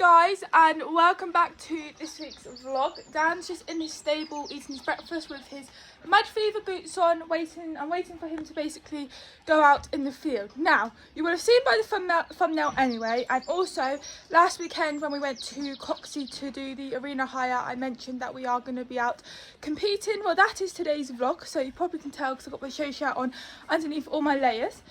guys, and welcome back to this week's vlog. Dan's just in his stable eating his breakfast with his mud fever boots on, I'm waiting for him to basically go out in the field. Now, you will have seen by the thumbnail anyway, and also last weekend when we went to Coxey to do the arena hire, I mentioned that we are going to be out competing. Well, that is today's vlog, so you probably can tell because I've got my show shirt on underneath all my layers.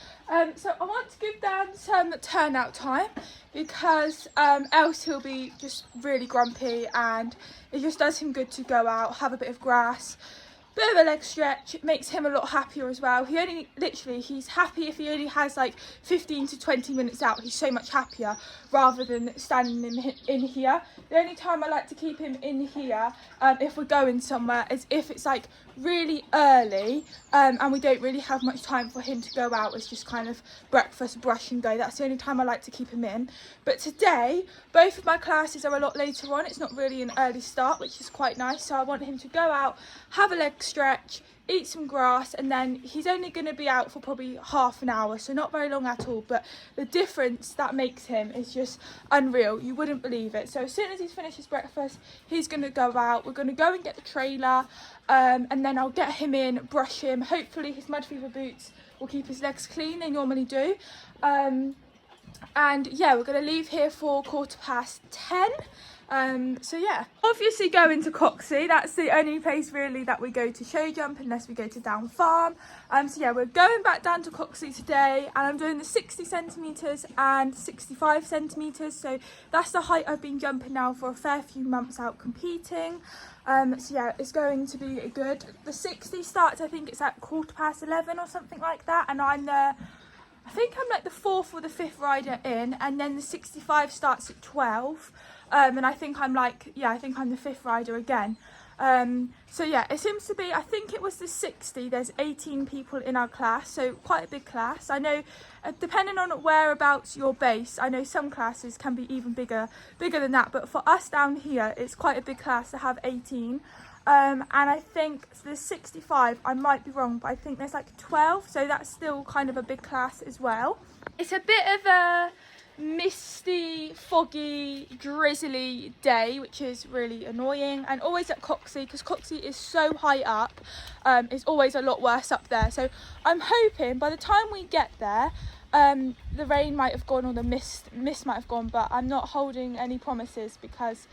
So I want to give Dan some turnout time because else he'll be just really grumpy, and it just does him good to go out, have a bit of grass, bit of a leg stretch. It makes him a lot happier as well. He's happy if he only has like 15 to 20 minutes out. He's so much happier rather than standing in here. The only time I like to keep him in here if we're going somewhere is if it's like really early and we don't really have much time for him to go out. It's just kind of breakfast, brush and go. That's the only time I like to keep him in. But today both of my classes are a lot later on. It's not really an early start, which is quite nice. So I want him to go out, have a leg stretch, eat some grass, and then he's only going to be out for probably half an hour, so not very long at all. But the difference that makes him is just unreal. You wouldn't believe it. So as soon as he's finished his breakfast, he's going to go out. We're going to go and get the trailer, and then I'll get him in, brush him. Hopefully his mud fever boots will keep his legs clean. They normally do. And yeah, we're going to leave here for 10:15. So yeah, obviously going to Coxey, that's the only place really that we go to show jump unless we go to Down Farm. So yeah, we're going back down to Coxey today, and I'm doing the 60 centimetres and 65 centimetres. So that's the height I've been jumping now for a fair few months out competing. So yeah, it's going to be good. The 60 starts, I think it's at 11:15 or something like that, and I think I'm like the 4th or the 5th rider in, and then the 65 starts at 12. And I think I'm the 5th rider again. So yeah, it seems to be, I think it was the 60, there's 18 people in our class, so quite a big class. I know, depending on whereabouts you're based, I know some classes can be even bigger than that, but for us down here, it's quite a big class to have 18. And I think the 65, I might be wrong, but I think there's like 12, so that's still kind of a big class as well. It's a bit of a misty, foggy, drizzly day, which is really annoying, and always at Coxey, because Coxey is so high up. It's always a lot worse up there, so I'm hoping by the time we get there the rain might have gone or the mist might have gone, but I'm not holding any promises because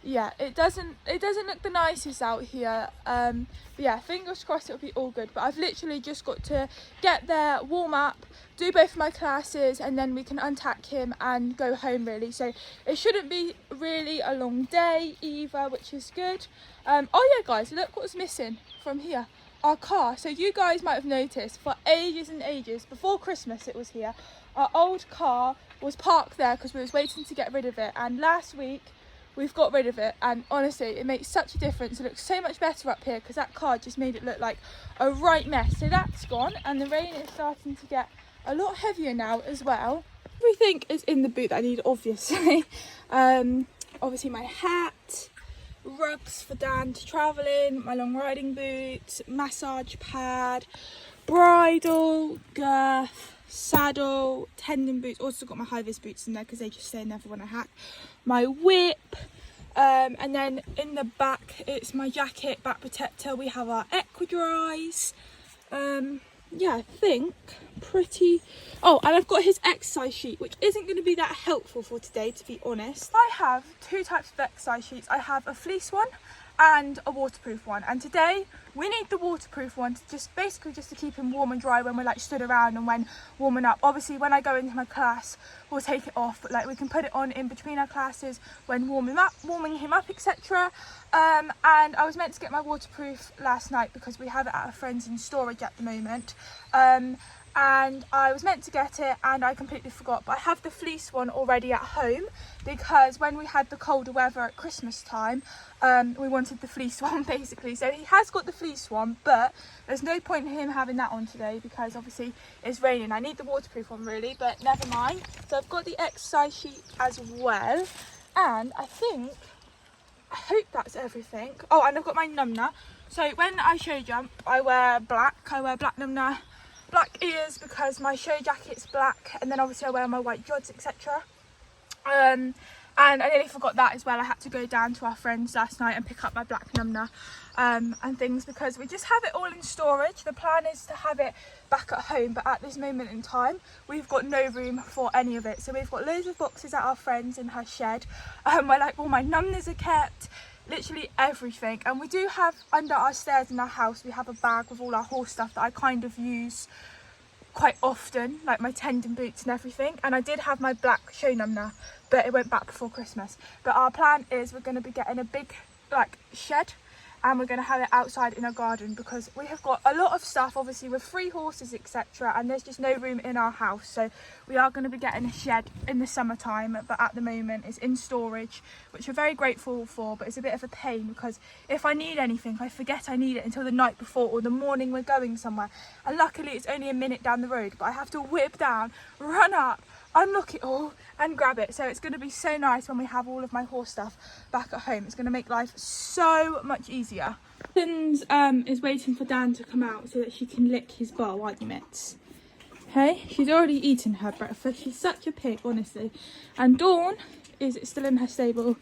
yeah, it doesn't look the nicest out here. But yeah, fingers crossed it'll be all good. But I've literally just got to get there, warm up, do both of my classes, and then we can untack him and go home really. So it shouldn't be really a long day either, which is good. Oh yeah guys, look what's missing from here. Our car. So you guys might have noticed for ages and ages, before Christmas it was here, our old car was parked there because we was waiting to get rid of it, and last week we've got rid of it, and honestly it makes such a difference. It looks so much better up here because that car just made it look like a right mess. So that's gone, and the rain is starting to get a lot heavier now as well. Everything is in the boot that I need, obviously. Obviously my hat, rugs for Dan to travel in, my long riding boots, massage pad, bridle, girth, saddle, tendon boots. Also got my high-vis boots in there because they just stay in there for when I hack. My whip, and then in the back it's my jacket, back protector. We have our Equidrise. Yeah, I think pretty. Oh, and I've got his exercise sheet, which isn't going to be that helpful for today, to be honest. I have two types of exercise sheets. I have a fleece one and a waterproof one, and today we need the waterproof one to just to keep him warm and dry when we're like stood around and when warming up. Obviously when I go into my class we'll take it off, but like we can put it on in between our classes when warming him up, etc. And I was meant to get my waterproof last night because we have it at a friend's in storage at the moment, and I was meant to get it and I completely forgot. But I have the fleece one already at home because when we had the colder weather at Christmas time, we wanted the fleece one basically. So he has got the fleece one, but there's no point in him having that on today because obviously it's raining. I need the waterproof one really, but never mind. So I've got the exercise sheet as well, and I hope that's everything. Oh, and I've got my numner. So when I show jump I wear black numner, black ears because my show jacket's black, and then obviously I wear my white jods, etc. And I nearly forgot that as well. I had to go down to our friends last night and pick up my black Numna and things, because we just have it all in storage. The plan is to have it back at home, but at this moment in time we've got no room for any of it. So we've got loads of boxes at our friends in her shed where like all my Numnas are kept, literally everything. And we do have under our stairs in our house, we have a bag with all our horse stuff that I kind of use quite often, like my tendon boots and everything. And I did have my black show Numna, but it went back before Christmas. But our plan is we're going to be getting a big like shed, and we're going to have it outside in our garden, because we have got a lot of stuff, obviously with 3 horses etc, and there's just no room in our house. So we are going to be getting a shed in the summertime, but at the moment it's in storage, which we're very grateful for. But it's a bit of a pain, because if I need anything I forget I need it until the night before or the morning we're going somewhere, and luckily it's only a minute down the road, but I have to whip down, run up, unlock it all and grab it. So it's going to be so nice when we have all of my horse stuff back at home. It's going to make life so much easier. Mittens is waiting for Dan to come out so that she can lick his bowl, aren't you, Mitts? Hey, she's already eaten her breakfast. She's such a pig, honestly. And Dawn is still in her stable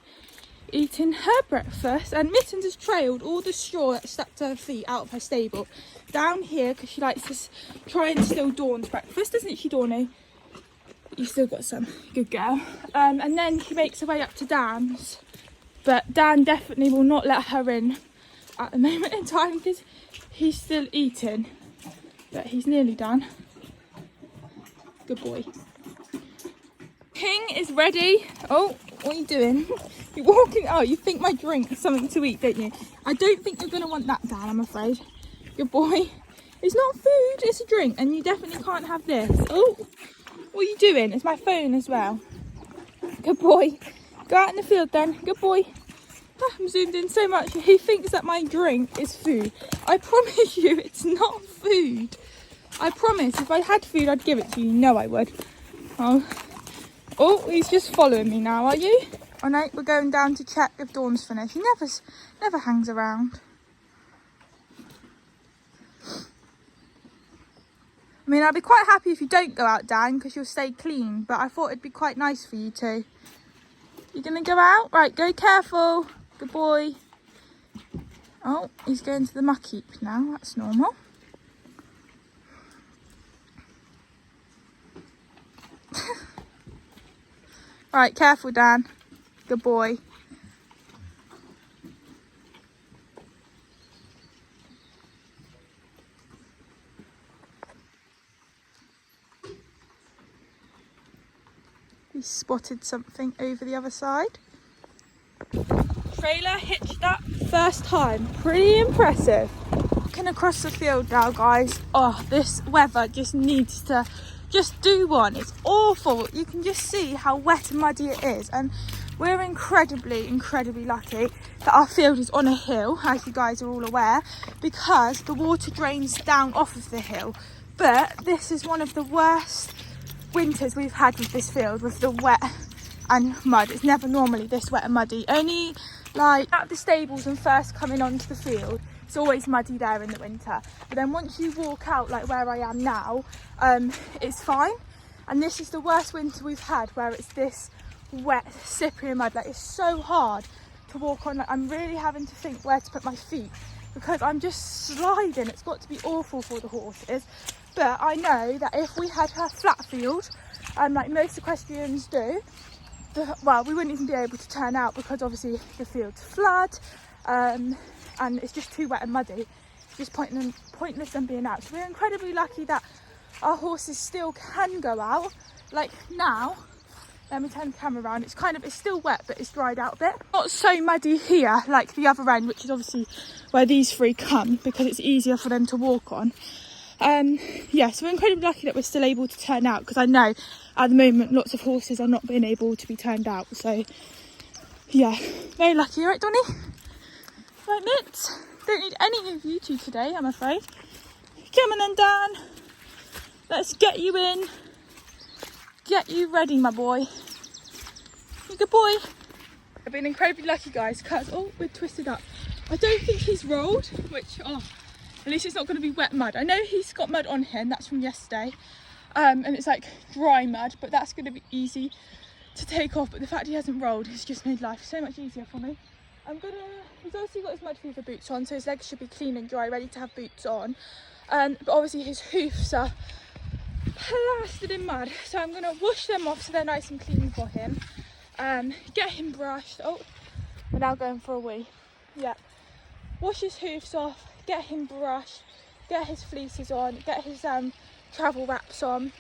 eating her breakfast, and Mittens has trailed all the straw that stuck to her feet out of her stable down here, because she likes to try and steal Dawn's breakfast, doesn't she, Dawny? You still got some. Good girl. And then she makes her way up to Dan's, but Dan definitely will not let her in at the moment in time, because he's still eating, but he's nearly done. Good boy. King is ready. Oh, what are you doing? You're walking. Oh, you think my drink is something to eat, don't you? I don't think you're going to want that, Dan, I'm afraid. Good boy. It's not food, it's a drink, and you definitely can't have this. Oh, what are you doing? It's my phone as well. Good boy. Go out in the field then. Good boy. Oh, I'm zoomed in so much. He thinks that my drink is food. I promise you it's not food. I promise. If I had food, I'd give it to you. You know I would. Oh, he's just following me now, are you? Oh no, we're going down to check if Dawn's finished. He never hangs around. I mean, I'd be quite happy if you don't go out, Dan, because you'll stay clean. But I thought it'd be quite nice for you to. You gonna go out? Right, go careful. Good boy. Oh, he's going to the muck heap now. That's normal. Right, careful, Dan. Good boy. He spotted something over the other side. Trailer hitched up first time. Pretty impressive. Walking across the field now, guys. Oh, this weather just needs to just do one. It's awful. You can just see how wet and muddy it is, and we're incredibly lucky that our field is on a hill, as you guys are all aware, because the water drains down off of the hill. But this is one of the worst winters we've had with this field, with the wet and mud. It's never normally this wet and muddy. Only like at the stables and first coming onto the field, it's always muddy there in the winter. But then once you walk out, like where I am now, it's fine. And this is the worst winter we've had, where it's this wet, slippery mud. Like, it's so hard to walk on. Like, I'm really having to think where to put my feet, because I'm just sliding. It's got to be awful for the horses. But I know that if we had a flat field, like most equestrians do, well, we wouldn't even be able to turn out, because obviously the field's flood, and it's just too wet and muddy. It's just pointless them being out. So we're incredibly lucky that our horses still can go out. Like now, let me turn the camera around. It's still wet, but it's dried out a bit. Not so muddy here like the other end, which is obviously where these 3 come, because it's easier for them to walk on. Yeah, so we're incredibly lucky that we're still able to turn out, because I know at the moment lots of horses are not being able to be turned out. So yeah, very lucky, right, Donny? Right, Mitts? Don't need any of you two today, I'm afraid. Come on then, Dan. Let's get you in. Get you ready, my boy. You good boy. I've been incredibly lucky, guys, because, oh, we're twisted up. I don't think he's rolled, which, oh, at least it's not going to be wet mud. I know he's got mud on here, and that's from yesterday. And it's like dry mud, but that's going to be easy to take off, but the fact he hasn't rolled has just made life so much easier for me. He's also got his mud fever boots on, so his legs should be clean and dry, ready to have boots on. But obviously his hoofs are plastered in mud, so I'm going to wash them off so they're nice and clean for him. Get him brushed. Oh, we're now going for a wee. Yeah. Wash his hoofs off, get him brushed, get his fleeces on, get his travel wraps on,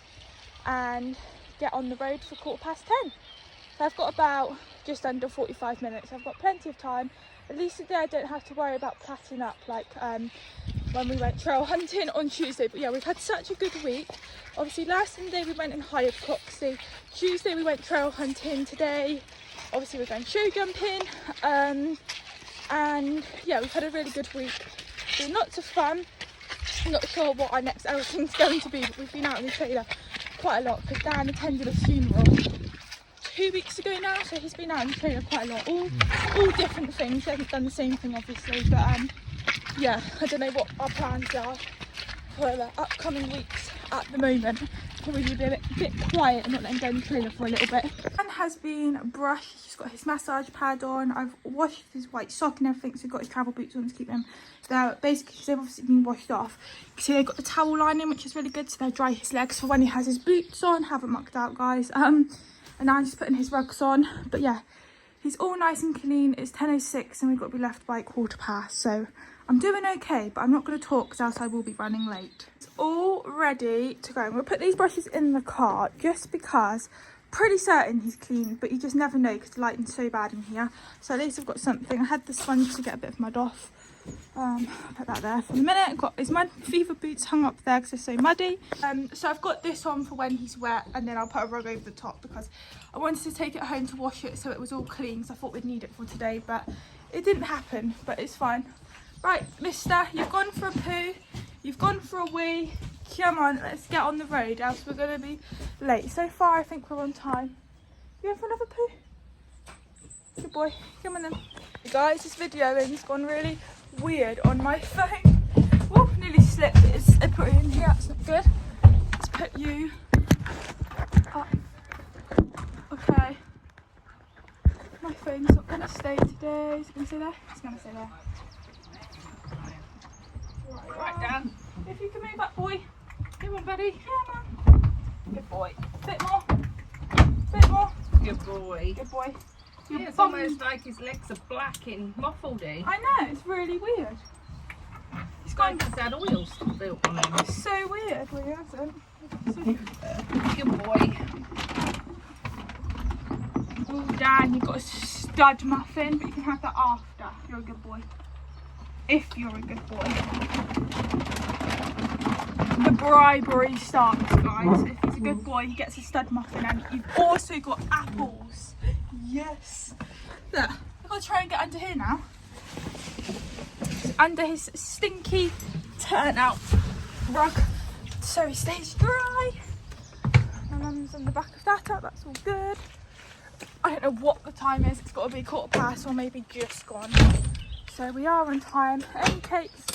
and get on the road for 10:15. So I've got about just under 45 minutes. I've got plenty of time. At least today I don't have to worry about platting up like when we went trail hunting on Tuesday. But yeah, we've had such a good week. Obviously last Sunday we went and hired Coxie. Tuesday we went trail hunting. Today obviously we're going show jumping. And yeah, we've had a really good week. Been lots of fun. I'm not sure what our next outing's going to be, but we've been out in the trailer quite a lot because Dan attended a funeral 2 weeks ago now, so he's been out in the trailer quite a lot. All different things. He hasn't done the same thing obviously, but yeah, I don't know what our plans are for the upcoming weeks at the moment. Probably be a bit quiet and not let him go in the trailer for a little bit. Dan has been brushed. He's got his massage pad on. I've washed his white sock and everything, so he's got his travel boots on to keep them there. Basically, because they've obviously been washed off. So they've got the towel lining, which is really good, so they'll dry his legs for when he has his boots on. Haven't mucked out, guys. And now I'm just putting his rugs on. But yeah, he's all nice and clean. It's 10:06 and we've got to be left by 15:15. So I'm doing okay, but I'm not going to talk because else I will be running late. It's all ready to go. I'm going to put these brushes in the car just because pretty certain he's clean, but you just never know because the lighting's so bad in here. So at least I've got something. I had the sponge to get a bit of mud off. I'll put that there for a minute. I've got his mud fever boots hung up there because they're so muddy. So I've got this on for when he's wet, and then I'll put a rug over the top because I wanted to take it home to wash it so it was all clean, so I thought we'd need it for today, but it didn't happen, but it's fine. Right, mister, you've gone for a poo, you've gone for a wee. Come on, let's get on the road, else we're going to be late. So far, I think we're on time. You going for another poo? Good boy. Come on then. Guys, this videoing's gone really weird on my phone. Oh, nearly slipped. It's slippery in here. That's not good. Let's put you up. Okay. My phone's not going to stay today. Is it going to stay there? It's going to stay there. Right, Dan. If you can move up, boy. Come on, buddy. Come on. Good boy. Bit more. Bit more. Good boy. Good boy. Yeah, it's almost like his legs are black in muffledy. I know, it's really weird. He's gone. He's had oil spilt on him. It's so weird, well, he hasn't. Good boy. Oh, Dan, you've got a stud muffin, but you can have that after. You're a good boy. If you're a good boy. The bribery starts, guys. If he's a good boy, he gets a stud muffin, and you've also got apples. Yes. Look, I've got to try and get under here now. It's under his stinky turnout rug, so he stays dry. My mum's on the back of that up, that's all good. I don't know what the time is, it's got to be 15:15 or maybe just gone. So we are on time. It only takes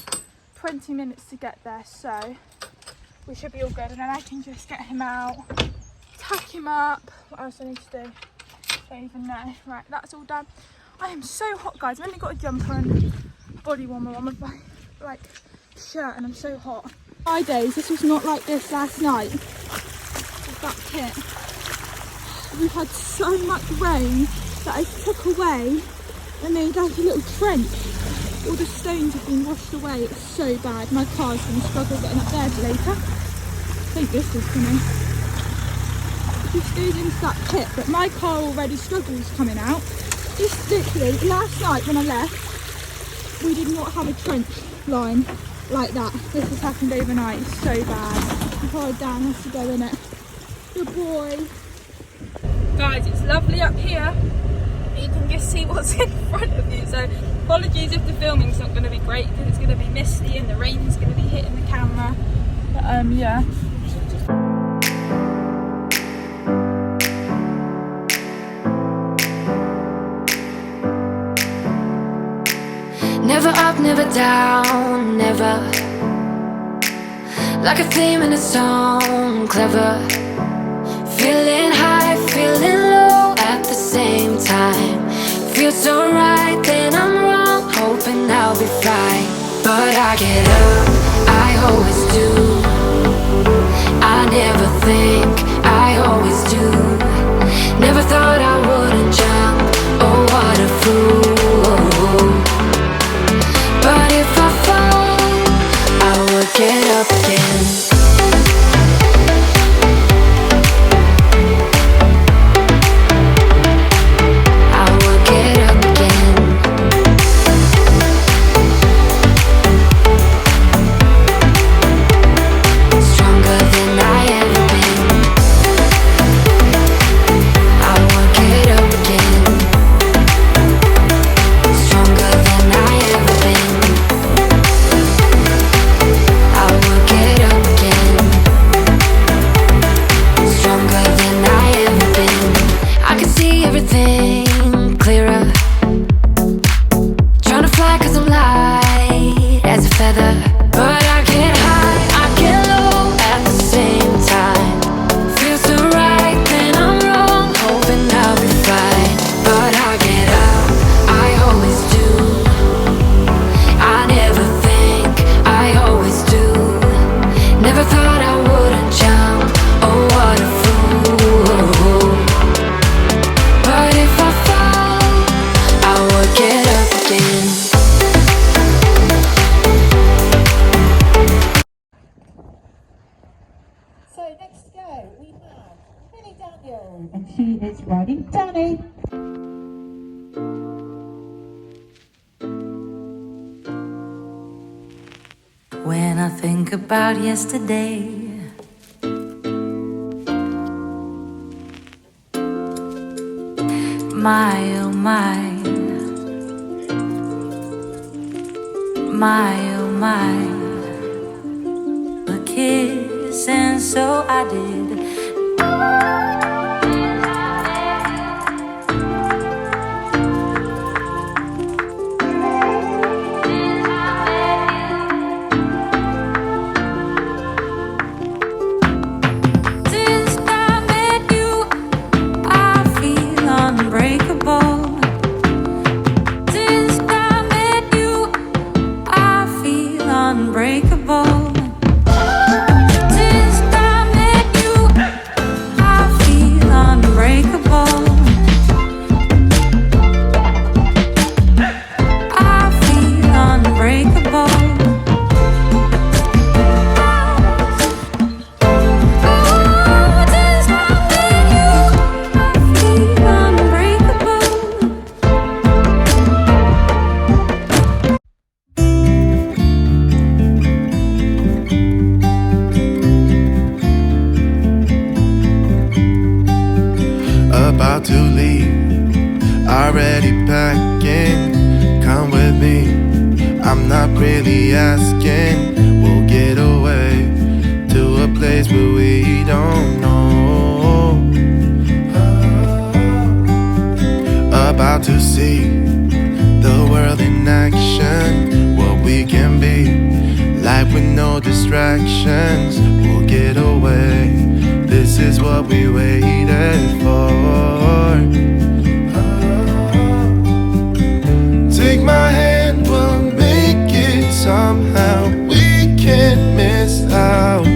20 minutes to get there, so we should be all good. And then I can just get him out, tuck him up. What else do I need to do? Don't even know. Right, that's all done. I am so hot, guys. I've only got a jumper and a body warmer on with my like shirt, and I'm so hot. Fridays, this was not like this last night. With that kit. We've had so much rain that I took away and made like a little trench. All the stones have been washed away. It's so bad. My car's going to struggle getting up there later. I think this is coming. It just goes into that pit, but my car already struggles coming out. Just literally, last night when I left, we did not have a trench line like that. This has happened overnight. It's so bad. Poor Dan has to go in it. Good boy. Guys, it's lovely up here. You can just see what's in front of you, so apologies if the filming's not going to be great because it's going to be misty and the rain's going to be hitting the camera, but yeah. Never up, never down, never. Like a theme in a song, clever. Feeling high, feeling low. time. Feels so right, then I'm wrong, hoping I'll be fine. But I get up, I always do. I never think, I always do. Never thought I wouldn't jump, oh what a fool. But if I fall, I will get up again. And she is riding Danny. When I think about yesterday, my oh my, my oh my, a kiss and so I did. About to leave, already packing. Come with me, I'm not really asking. We'll get away to a place where we don't know. About to see the world in action, what we can be, life with no distractions. We'll get away, this is what we waited for. Take my hand, we'll make it somehow. We can't miss out.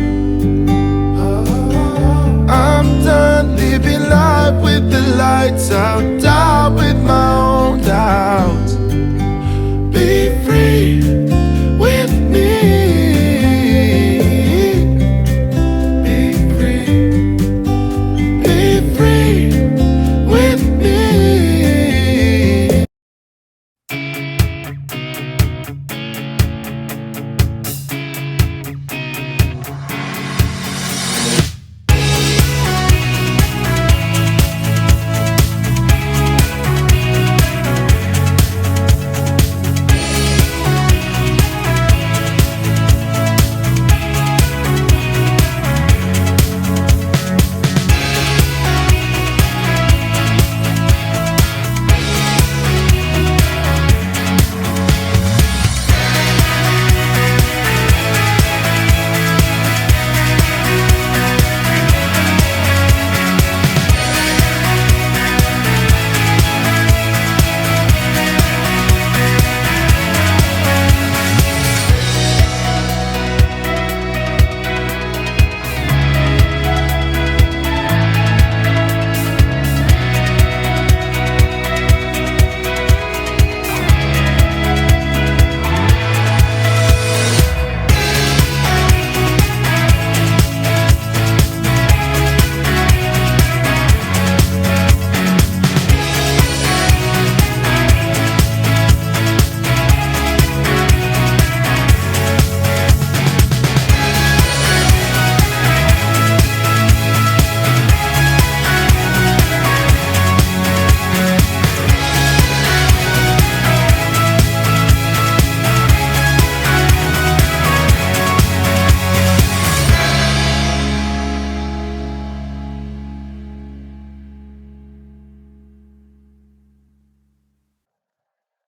I'm done living life with the lights out, down with my own doubts. Be free with me. Be free with me.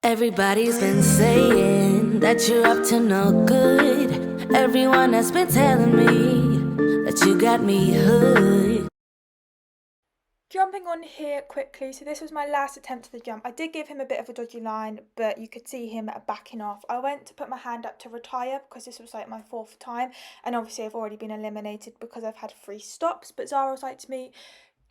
Everybody's been saying that you're up to no good. Everyone has been telling me that you got me hooked. Jumping on here quickly, so this was my last attempt at the jump. I did give him a bit of a dodgy line, but you could see him backing off. I went to put my hand up to retire because this was like my 4th time, and obviously I've already been eliminated because I've had 3 stops, but Zara was like to me,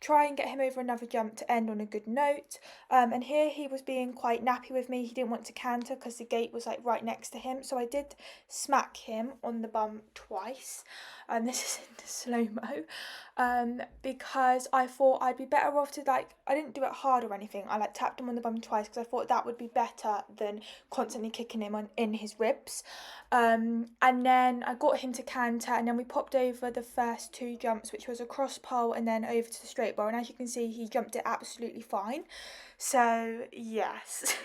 try and get him over another jump to end on a good note. And here he was being quite nappy with me. He didn't want to canter because the gate was like right next to him, so I did smack him on the bum twice. And this is in the slow-mo, because I thought I'd be better off to, like, I didn't do it hard or anything. I like tapped him on the bum twice because I thought that would be better than constantly kicking him in his ribs. And then I got him to canter, and then we popped over the first 2 jumps, which was a cross pole and then over to the straight bar. And as you can see, he jumped it absolutely fine. So yes,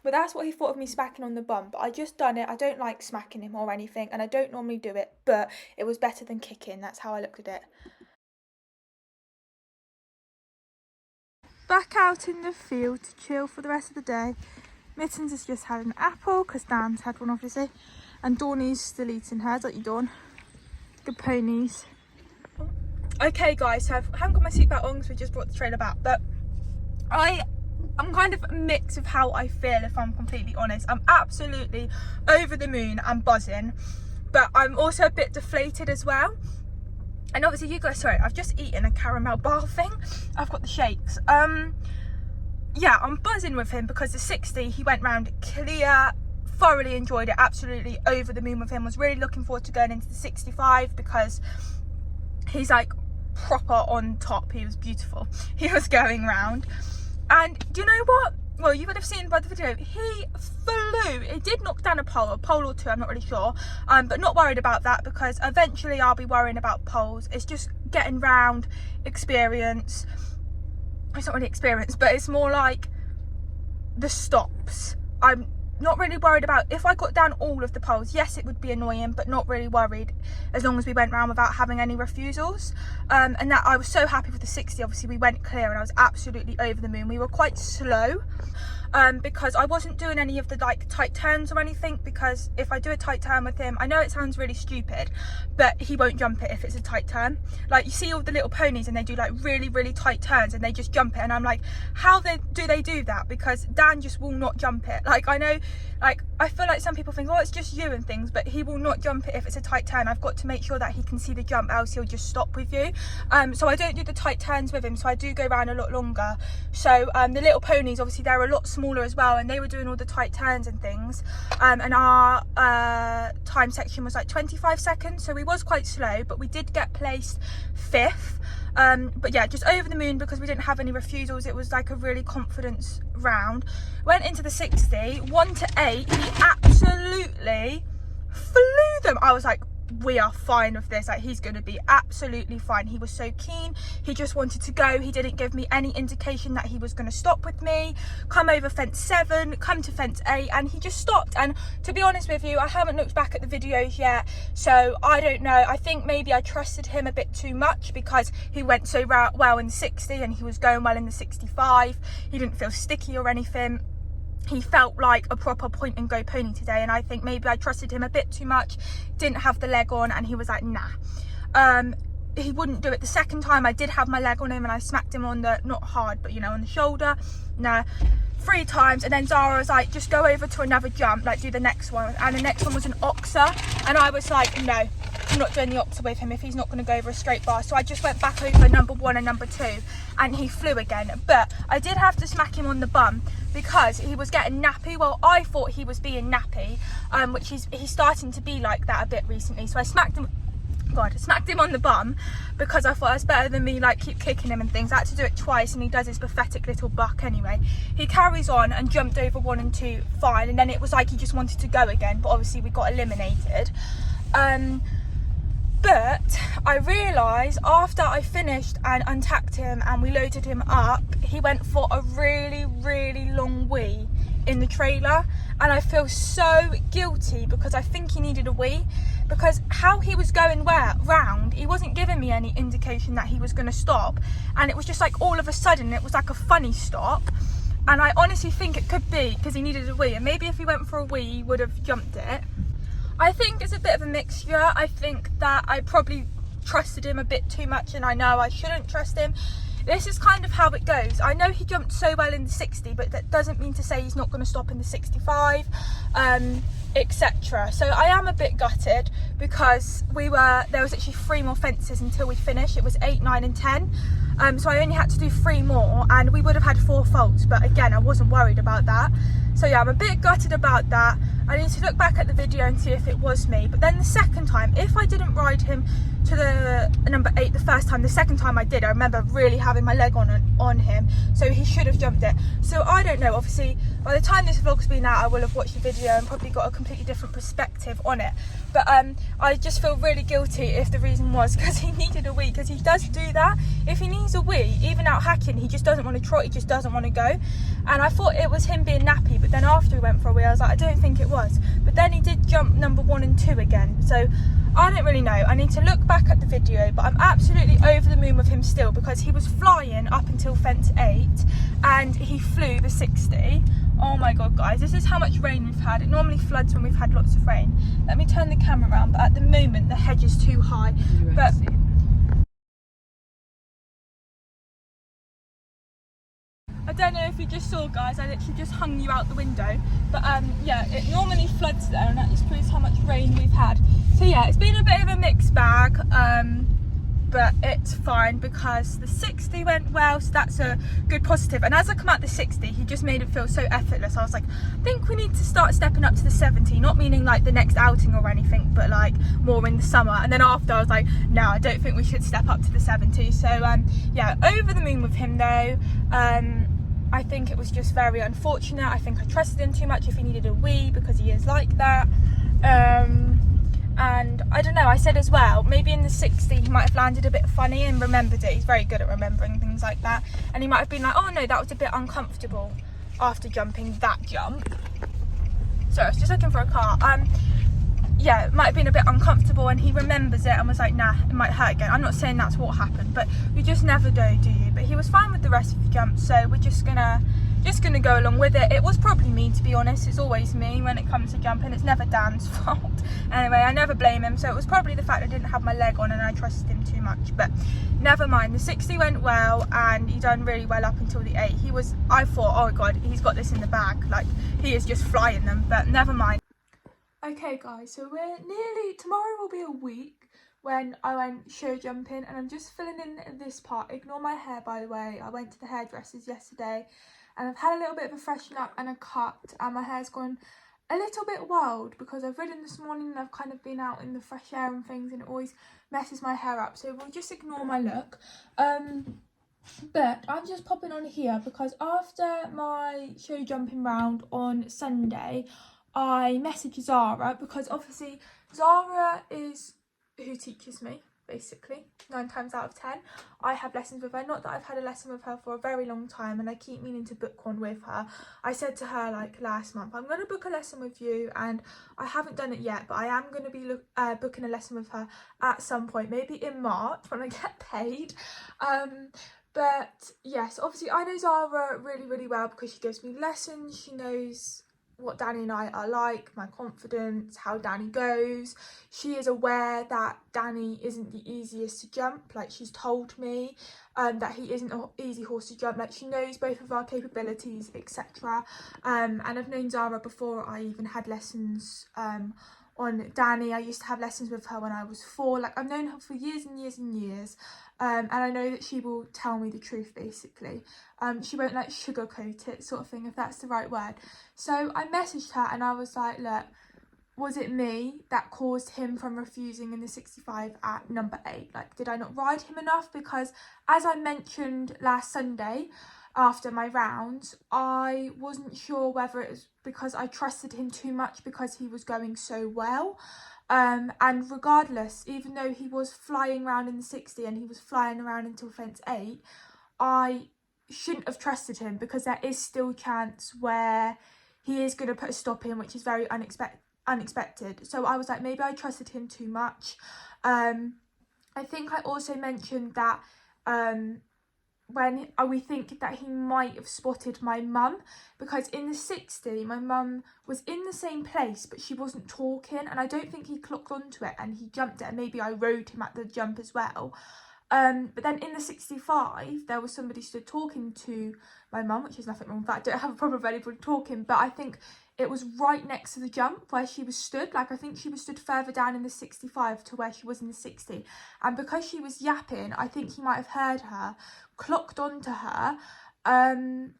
but that's what he thought of me smacking on the bum. But I just done it. I don't like smacking him or anything, and I don't normally do it, but it was better than kicking. That's how I looked at it. Back out in the field to chill for the rest of the day. Mittens has just had an apple because Dan's had one, obviously, and Dawny's still eating hers. Like you, Dawn. Good ponies. Okay, guys, so I haven't got my seatbelt on because we just brought the trailer back, but I'm kind of a mix of how I feel, if I'm completely honest. I'm absolutely over the moon and buzzing, but I'm also a bit deflated as well. And obviously you guys, sorry, I've just eaten a caramel bar thing. I've got the shakes. Yeah, I'm buzzing with him because the 60, he went round clear, thoroughly enjoyed it, absolutely over the moon with him. Was really looking forward to going into the 65 because he's like proper on top. He was beautiful. He was going round. And do you know what? Well, you would have seen by the video, he flew. He did knock down a pole or 2, I'm not really sure. But not worried about that because eventually I'll be worrying about poles. It's just getting round, experience. It's not really experience, but it's more like the stops. I'm not really worried about if I got down all of the poles. Yes, it would be annoying, but not really worried as long as we went round without having any refusals. And that I was so happy with the 60. Obviously we went clear and I was absolutely over the moon. We were quite slow because I wasn't doing any of the like tight turns or anything, because if I do a tight turn with him, I know it sounds really stupid, but he won't jump it if it's a tight turn. Like you see all the little ponies and they do like really, really tight turns and they just jump it, and I'm like, how do they do that? Because Dan just will not jump it. Like I know, like I feel like some people think, oh, it's just you and things, but he will not jump it if it's a tight turn. I've got to make sure that he can see the jump, else he'll just stop with you. So I don't do the tight turns with him, so I do go around a lot longer. So the little ponies, obviously they're a lot smaller as well, and they were doing all the tight turns and things, and our time section was like 25 seconds, so we was quite slow, but we did get placed 5th. But yeah, just over the moon because we didn't have any refusals. It was like a really confidence round. Went into the 60, 1 to 8, he absolutely flew them. I was like, we are fine with this, like he's going to be absolutely fine. He was so keen, he just wanted to go. He didn't give me any indication that he was going to stop with me, come over fence 7, come to fence 8, and he just stopped. And to be honest with you, I haven't looked back at the videos yet, so I don't know. I think maybe I trusted him a bit too much because he went so well in the 60 and he was going well in the 65. He didn't feel sticky or anything. He felt like a proper point and go pony today, and I think maybe I trusted him a bit too much, didn't have the leg on, and he was like, nah. He wouldn't do it the second time. I did have my leg on him and I smacked him on the, not hard, but you know, on the shoulder. Nah. 3 times, and then Zara was like, just go over to another jump, like do the next one. And the next one was an oxer, and I was like, no, I'm not doing the oxer with him if he's not going to go over a straight bar. So I just went back over number 1 and number 2, and he flew again. But I did have to smack him on the bum because he was getting nappy. Well, I thought he was being nappy, which he's starting to be like that a bit recently. So I smacked him. God, I smacked him on the bum because I thought it was better than me like keep kicking him and things. I had to do it twice, and he does his pathetic little buck anyway. He carries on and jumped over 1 and 2 fine, and then it was like he just wanted to go again, but obviously we got eliminated. But I realised after I finished and untacked him and we loaded him up, he went for a really, really long wee in the trailer, and I feel so guilty because I think he needed a wee, because how he was going round, he wasn't giving me any indication that he was going to stop, and it was just like all of a sudden it was like a funny stop. And I honestly think it could be because he needed a wee, and maybe if he went for a wee he would have jumped it. I think it's a bit of a mixture. I think that I probably trusted him a bit too much, and I know I shouldn't trust him. This is kind of how it goes. I know he jumped so well in the 60, but that doesn't mean to say he's not going to stop in the 65, etc. So I am a bit gutted because there was actually 3 more fences until we finished. It was 8, 9 and 10. So I only had to do 3 more, and we would have had 4 faults, but again, I wasn't worried about that. So yeah, I'm a bit gutted about that. I need to look back at the video and see if it was me. But then the second time, if I didn't ride him to the number 8 the first time, the second time I did, I remember really having my leg on him, so he should have jumped it. So I don't know, obviously by the time this vlog's been out I will have watched the video and probably got a completely different perspective on it. But I just feel really guilty if the reason was because he needed a wee, because he does do that. If he needs a wee, even out hacking, he just doesn't want to trot, he just doesn't want to go. And I thought it was him being nappy, but then after he went for a wee I was like, I don't think it was. But then he did jump number 1 and 2 again, so I don't really know. I need to look back at the video, but I'm absolutely over the moon with him still, because he was flying up until fence 8 and he flew the 60. Oh my god, guys, this is how much rain we've had. It normally floods when we've had lots of rain. Let me turn the camera around, but at the moment the hedge is too high. But I don't know if you just saw, guys, I literally just hung you out the window. But yeah, it normally floods there, and that just proves how much rain we've had. So yeah, it's been a bit of a mixed bag, but it's fine because the 60 went well, so that's a good positive. And as I come out the 60, he just made it feel so effortless. I was like, I think we need to start stepping up to the 70, not meaning like the next outing or anything, but like more in the summer. And then after I was like, no, I don't think we should step up to the 70. So yeah, over the moon with him though. I think it was just very unfortunate. I think I trusted him too much if he needed a wee, because he is like that. And I don't know, I said as well, maybe in the 60 he might have landed a bit funny and remembered it. He's very good at remembering things like that. And he might have been like, oh no, that was a bit uncomfortable after jumping that jump. So I was just looking for a car. Yeah, it might have been a bit uncomfortable, and he remembers it and was like, nah, it might hurt again. I'm not saying that's what happened, but you just never know, do you? But he was fine with the rest of the jumps, so we're just gonna go along with it. It was probably me, to be honest. It's always me when it comes to jumping. It's never Dan's fault. Anyway, I never blame him, so it was probably the fact I didn't have my leg on and I trusted him too much. But never mind, the 60 went well, and he done really well up until the 8. I thought, oh god, he's got this in the bag, like he is just flying them, but never mind. Okay guys, so tomorrow will be a week when I went show jumping, and I'm just filling in this part. Ignore my hair, by the way. I went to the hairdressers yesterday and I've had a little bit of a freshen up and a cut, and my hair's gone a little bit wild because I've ridden this morning and I've kind of been out in the fresh air and things, and it always messes my hair up, so we'll just ignore my look. But I'm just popping on here because after my show jumping round on Sunday, I messaged Zara, because obviously Zara is who teaches me, basically, 9 times out of 10. I have lessons with her. Not that I've had a lesson with her for a very long time, and I keep meaning to book one with her. I said to her like last month, I'm going to book a lesson with you, and I haven't done it yet, but I am going to be booking a lesson with her at some point, maybe in March when I get paid. But yes, obviously I know Zara really, really well because she gives me lessons. She knows what Danny and I are like, my confidence, how Danny goes. She is aware that Danny isn't the easiest to jump. Like, she's told me that he isn't an easy horse to jump. Like, she knows both of our capabilities, etc. And I've known Zara before I even had lessons on Danny. I used to have lessons with her when I was 4. Like, I've known her for years and years and years, and I know that she will tell me the truth, basically. She won't like sugarcoat it, sort of thing, if that's the right word. So I messaged her and I was like, look, was it me that caused him from refusing in the 65 at number 8? Like, did I not ride him enough? Because as I mentioned last Sunday after my rounds, I wasn't sure whether it was because I trusted him too much because he was going so well. And regardless, even though he was flying around in the 60 and he was flying around until fence 8, I shouldn't have trusted him, because there is still a chance where he is going to put a stop in, which is very unexpected. So I was like, maybe I trusted him too much. I think I also mentioned that when we think that he might have spotted my mum, because in the 60 my mum was in the same place but she wasn't talking, and I don't think he clocked onto it and he jumped it, and maybe I rode him at the jump as well. But then in the 65 there was somebody stood talking to my mum, which is nothing wrong with that. I don't have a problem with anybody talking, but I think it was right next to the jump where she was stood. Like, I think she was stood further down in the 65 to where she was in the 60, and because she was yapping, I think he might have heard her, clocked onto her, and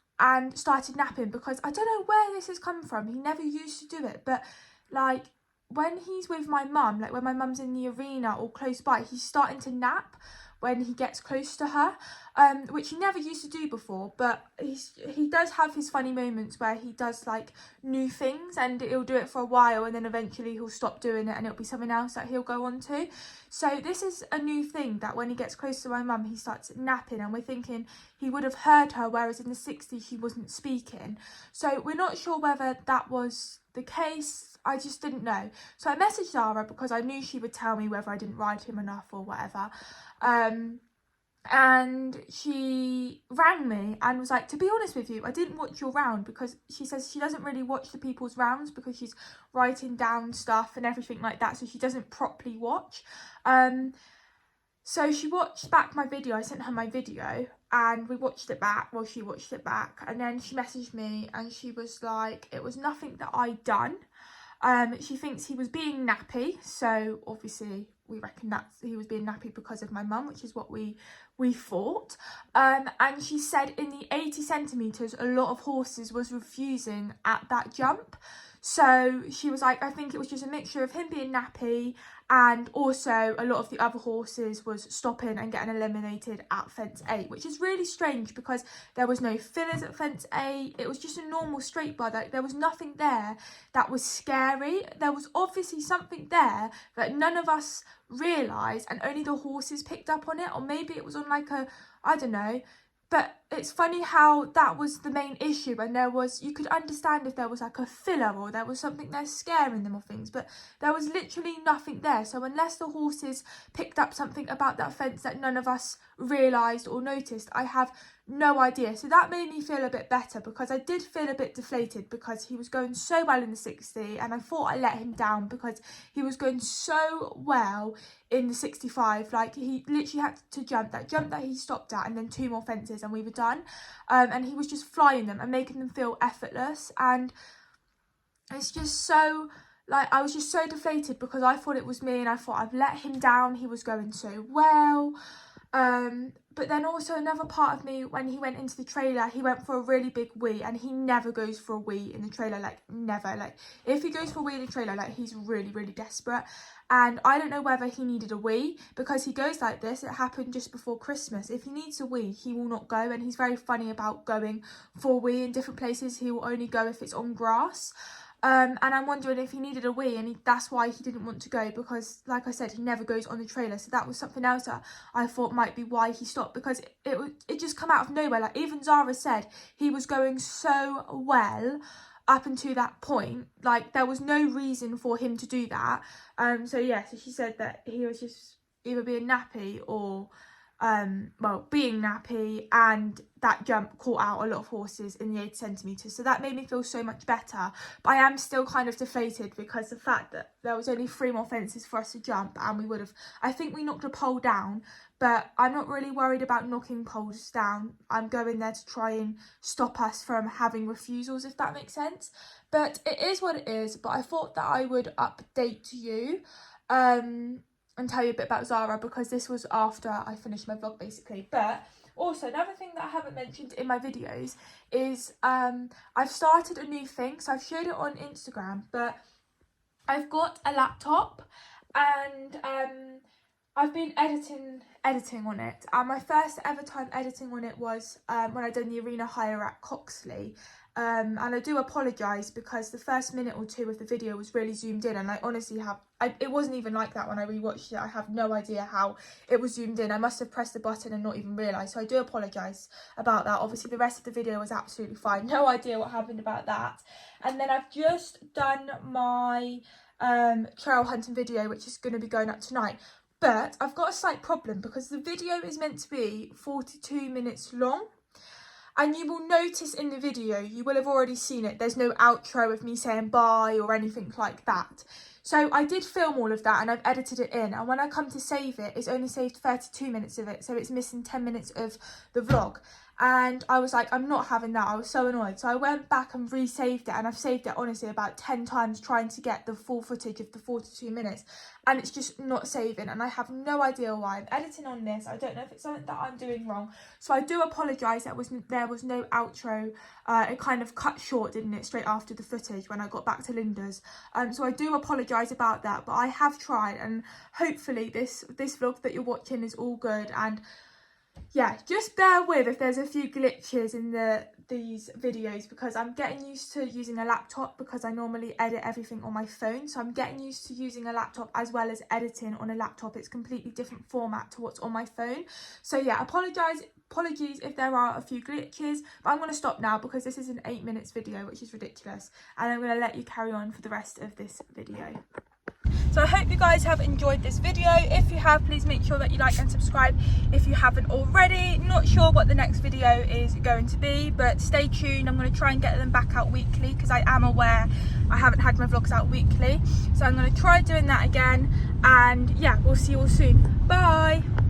started napping. Because I don't know where this has come from, he never used to do it, but like when he's with my mum, like when my mum's in the arena or close by, he's starting to nap when he gets close to her, which he never used to do before. But he does have his funny moments where he does like new things, and he'll do it for a while and then eventually he'll stop doing it and it'll be something else that he'll go on to. So this is a new thing, that when he gets close to my mum he starts napping, and we're thinking he would have heard her, whereas in the 60s he wasn't speaking. So we're not sure whether that was the case. I just didn't know. So I messaged Zara because I knew she would tell me whether I didn't ride him enough or whatever. And she rang me and was like, to be honest with you, I didn't watch your round, because she says she doesn't really watch the people's rounds because she's writing down stuff and everything like that, so she doesn't properly watch. So she watched back my video. I sent her my video and we watched it back. Well, she watched it back, and then she messaged me and she was like, it was nothing that I'd done. She thinks he was being nappy, so obviously we reckon that he was being nappy because of my mum, which is what we thought. And she said in the 80 centimetres a lot of horses was refusing at that jump. So she was like, I think it was just a mixture of him being nappy and also a lot of the other horses was stopping and getting eliminated at fence 8, which is really strange because there was no fillers at fence 8. It was just a normal straight bar. Like, there was nothing there that was scary. There was obviously something there that none of us realised and only the horses picked up on it, or maybe it was on like a, I don't know. But it's funny how that was the main issue, and there was, you could understand if there was like a filler or there was something there scaring them or things, but there was literally nothing there. So unless the horses picked up something about that fence that none of us realised or noticed, I have no idea. So that made me feel a bit better, because I did feel a bit deflated because he was going so well in the 60 and I thought I let him down because he was going so well in the 65. Like, he literally had to jump that he stopped at, and then 2 more fences and we were done. And he was just flying them and making them feel effortless, and it's just so, like, I was just so deflated because I thought it was me and I thought I've let him down. He was going so well. But then also another part of me, when he went into the trailer, he went for a really big wee, and he never goes for a wee in the trailer, like never. Like, if he goes for a wee in the trailer, like, he's really, really desperate. And I don't know whether he needed a wee, because he goes like this. It happened just before Christmas. If he needs a wee, he will not go, and he's very funny about going for a wee in different places. He will only go if it's on grass. And I'm wondering if he needed a wee, and that's why he didn't want to go, because, like I said, he never goes on the trailer. So that was something else that I thought might be why he stopped, because it just come out of nowhere. Like, even Zara said he was going so well up until that point. Like, there was no reason for him to do that. So yeah, so she said that he was just either being nappy or being nappy, and that jump caught out a lot of horses in the 80 centimetres. So that made me feel so much better. But I am still kind of deflated because the fact that there was only 3 more fences for us to jump, and we would have, I think we knocked a pole down, but I'm not really worried about knocking poles down. I'm going there to try and stop us from having refusals, if that makes sense. But it is what it is. But I thought that I would update you and tell you a bit about Zara, because this was after I finished my vlog basically. But also, another thing that I haven't mentioned in my videos is I've started a new thing. So I've showed it on Instagram, but I've got a laptop, and I've been editing on it. And my first ever time editing on it was when I done the arena hire at Coxley. And I do apologise, because the first minute or 2 of the video was really zoomed in, and I honestly it wasn't even like that when I rewatched it. I have no idea how it was zoomed in. I must have pressed the button and not even realised, so I do apologise about that. Obviously the rest of the video was absolutely fine, no idea what happened about that. And then I've just done my trail hunting video, which is going to be going up tonight. But I've got a slight problem because the video is meant to be 42 minutes long. And you will notice in the video, you will have already seen it, there's no outro of me saying bye or anything like that. So I did film all of that and I've edited it in. And when I come to save it, it's only saved 32 minutes of it. So it's missing 10 minutes of the vlog. And I was like, I'm not having that. I was so annoyed. So I went back and resaved it. And I've saved it, honestly, about 10 times trying to get the full footage of the 42 minutes. And it's just not saving. And I have no idea why. I'm editing on this. I don't know if it's something that I'm doing wrong. So I do apologise that there was no outro. It kind of cut short, didn't it, straight after the footage when I got back to Linda's. So I do apologise about that. But I have tried. And hopefully this vlog that you're watching is all good. And yeah, just bear with if there's a few glitches in these videos, because I'm getting used to using a laptop, because I normally edit everything on my phone. So I'm getting used to using a laptop as well as editing on a laptop. It's completely different format to what's on my phone. So yeah, apologies if there are a few glitches, but I'm going to stop now because this is an 8 minutes video, which is ridiculous, and I'm going to let you carry on for the rest of this video. So I hope you guys have enjoyed this video. If you have, please make sure that you like and subscribe if you haven't already. Not sure what the next video is going to be, but stay tuned. I'm going to try and get them back out weekly, because I am aware I haven't had my vlogs out weekly. So I'm going to try doing that again, and yeah, we'll see you all soon. Bye.